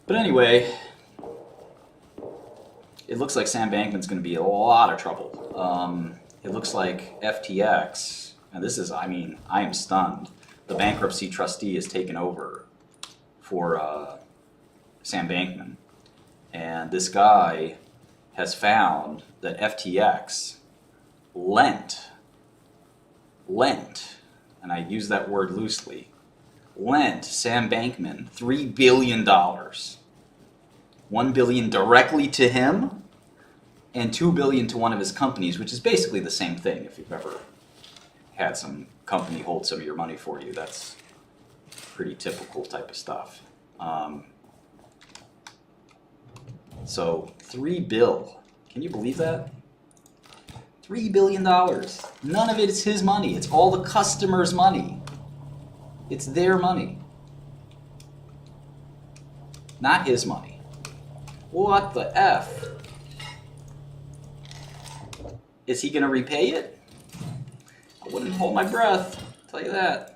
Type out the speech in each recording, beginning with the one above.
But anyway, it looks like Sam Bankman-Fried's going to be in a lot of trouble. It looks like FTX, and this is, I mean, I am stunned. The bankruptcy trustee has taken over for Sam Bankman. And this guy has found that FTX lent, and I use that word loosely, lent Sam Bankman $3 billion. $1 billion directly to him, and $2 billion to one of his companies, which is basically the same thing. If you've ever had some company hold some of your money for you, that's pretty typical type of stuff. So $3 billion, can you believe that? $3 billion. None of it is his money. It's all the customers' money. It's their money, not his money. What the F? Is he going to repay it? I wouldn't hold my breath, I'll tell you that.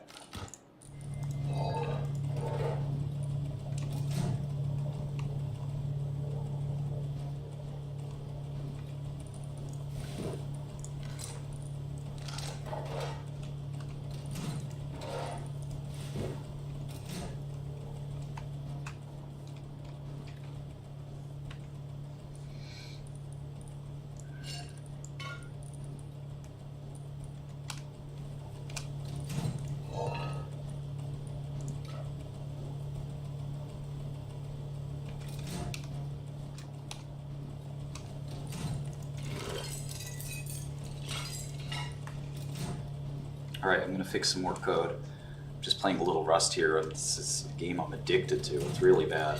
Alright, I'm going to fix some more code. I'm just playing a little Rust here. This is a game I'm addicted to. It's really bad.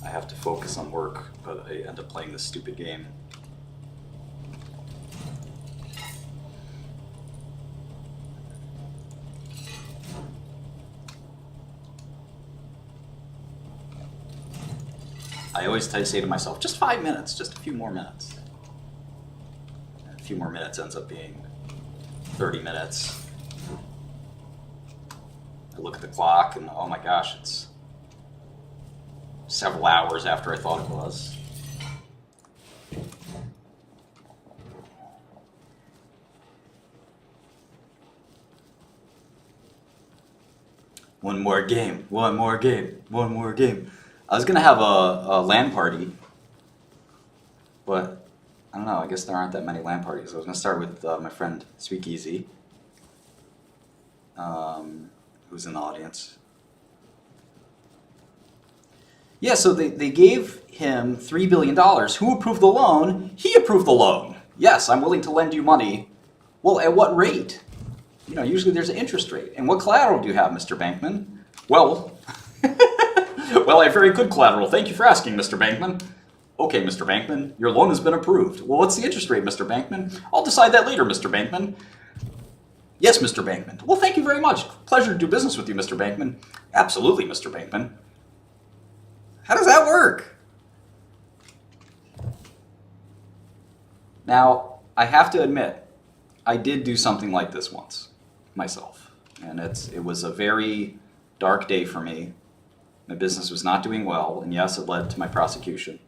I have to focus on work, but I end up playing this stupid game. I always say to myself, just 5 minutes, just a few more minutes. And a few more minutes ends up being 30 minutes. I look at the clock and oh my gosh, it's several hours after I thought it was. One more game, one more game, one more game. I was gonna have a LAN party, but I don't know, I guess there aren't that many LAN parties. I was gonna start with my friend Speakeasy, who's in the audience. Yeah, so they gave him $3 billion. Who approved the loan? He approved the loan. Yes, I'm willing to lend you money. Well, at what rate? You know, usually there's an interest rate. And what collateral do you have, Mr. Bankman? Well, well, I have very good collateral. Thank you for asking, Mr. Bankman. Okay, Mr. Bankman, your loan has been approved. Well, what's the interest rate, Mr. Bankman? I'll decide that later, Mr. Bankman. Yes, Mr. Bankman. Well, thank you very much. Pleasure to do business with you, Mr. Bankman. Absolutely, Mr. Bankman. How does that work? Now, I have to admit, I did do something like this once, myself. And it was a very dark day for me. My business was not doing well, and yes, it led to my prosecution.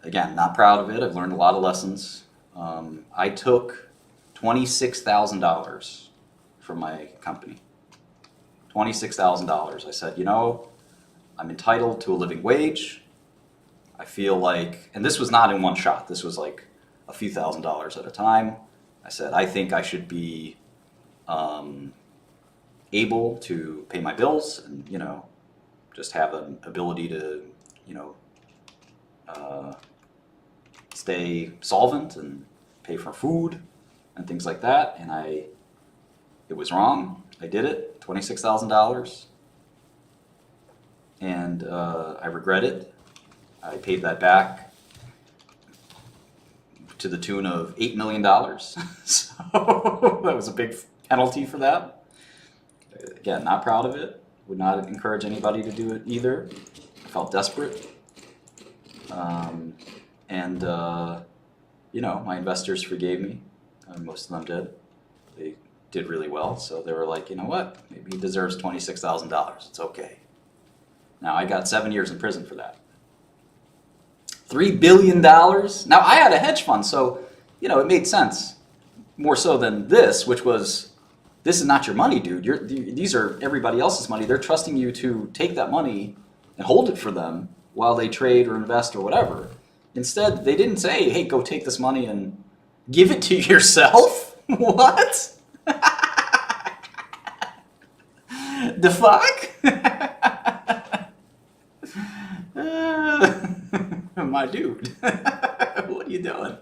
Again, not proud of it. I've learned a lot of lessons. I took $26,000 from my company. $26,000. I said, you know, I'm entitled to a living wage. I feel like, and this was not in one shot. This was like a few $1,000s at a time. I said, I think I should be able to pay my bills and, you know, just have an ability to, you know, stay solvent and pay for food and things like that. And it was wrong. I did it, $26,000. And I regret it. I paid that back to the tune of $8 million. So that was a big penalty for that. Again, not proud of it. Would not encourage anybody to do it either. I felt desperate. You know, my investors forgave me. Most of them did. They did really well, so they were like, you know what? Maybe he deserves $26,000. It's okay. Now, I got 7 years in prison for that. $3 billion? Now, I had a hedge fund, so, you know, it made sense. More so than this, which was, this is not your money, dude. These are everybody else's money. They're trusting you to take that money and hold it for them while they trade or invest or whatever. Instead, they didn't say, hey, go take this money and give it to yourself? What? The fuck? My dude. What are you doing?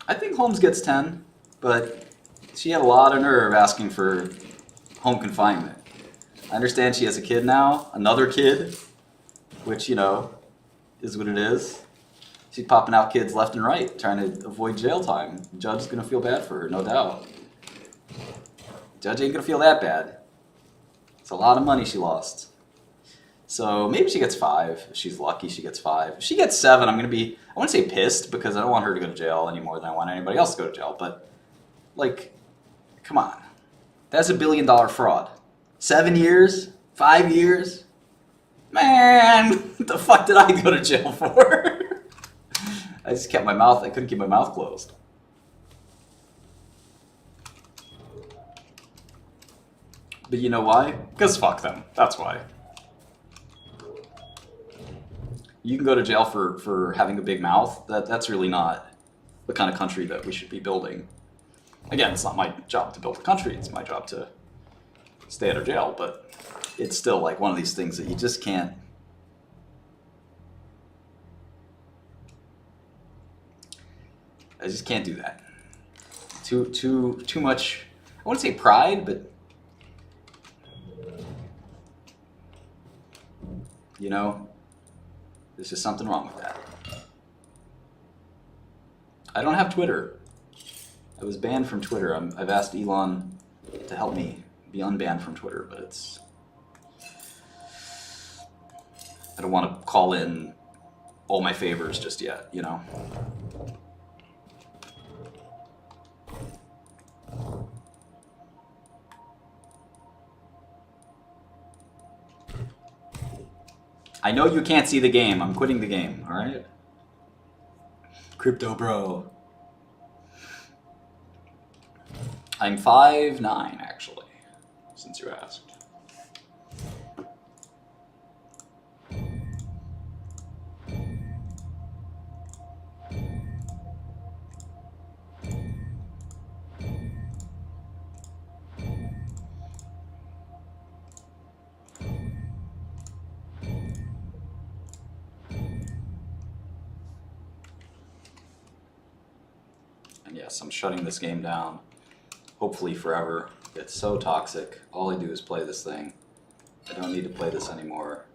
I think Holmes gets 10, but she had a lot of nerve asking for home confinement. I understand she has a kid now, another kid, which, you know, is what it is. She's popping out kids left and right, trying to avoid jail time. The judge is going to feel bad for her, no doubt. Judge ain't going to feel that bad. It's a lot of money she lost. So maybe she gets 5. If she's lucky, she gets 5. If she gets 7, I'm going to be, I wouldn't say pissed, because I don't want her to go to jail any more than I want anybody else to go to jail. But, like, come on. That's $1 billion fraud. 7 years? 5 years? Man, what the fuck did I go to jail for? I just kept my mouth, I couldn't keep my mouth closed. But you know why? Because fuck them. That's why. You can go to jail for having a big mouth. That's really not the kind of country that we should be building. Again, it's not my job to build a country. It's my job to stay out of jail. But it's still like one of these things that you just can't. I just can't do that. Too much. I wouldn't say pride, but you know, there's just something wrong with that. I don't have Twitter. I was banned from Twitter. I've asked Elon to help me be unbanned from Twitter, but it's. I don't want to call in all my favors just yet, you know. I know you can't see the game. I'm quitting the game, alright? Crypto bro. I'm 5'9", actually, since you asked. And yes, I'm shutting this game down, hopefully forever. It's so toxic. All I do is play this thing. I don't need to play this anymore.